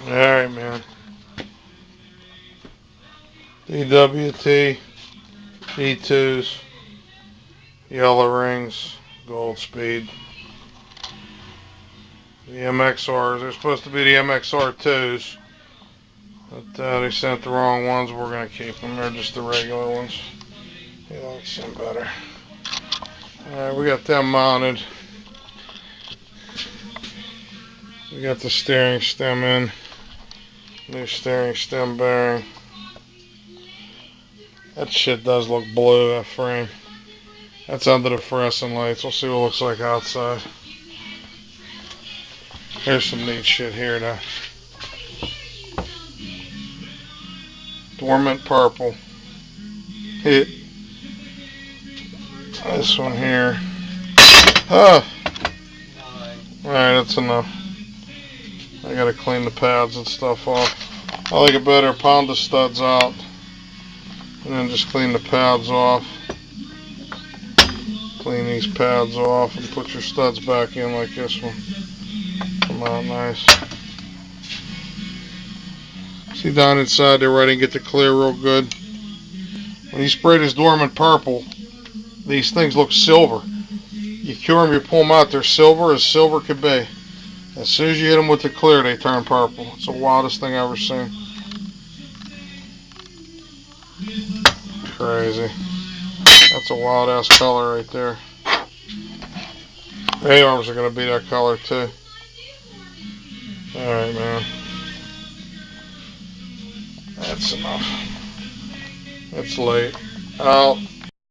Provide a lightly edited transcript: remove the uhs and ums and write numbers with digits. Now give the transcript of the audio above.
Alright, man. DWT, E2s, yellow rings, gold speed. The MXRs, they're supposed to be the MXR2s, but they sent the wrong ones. We're going to keep them. They're just the regular ones. They like some better. Alright, we got them mounted. We got the steering stem in. New steering stem bearing. That shit does look blue, that frame. That's under the fluorescent lights. We'll see what it looks like outside. Here's some neat shit here now. Dormant purple. Hit. This one here. Ah! Alright, that's enough. I gotta clean the pads and stuff off. I like it better, pound the studs out. And then just clean the pads off. Clean these pads off and put your studs back in like this one. Come out nice. See down inside there where I didn't get the clear real good. When you spray this dormant purple, these things look silver. You cure them, you pull them out, they're silver as silver could be. As soon as you hit them with the clear, they turn purple. It's the wildest thing I've ever seen. Crazy. That's a wild ass color right there. A-arms are going to be that color too. Alright, man. That's enough. It's late. Out.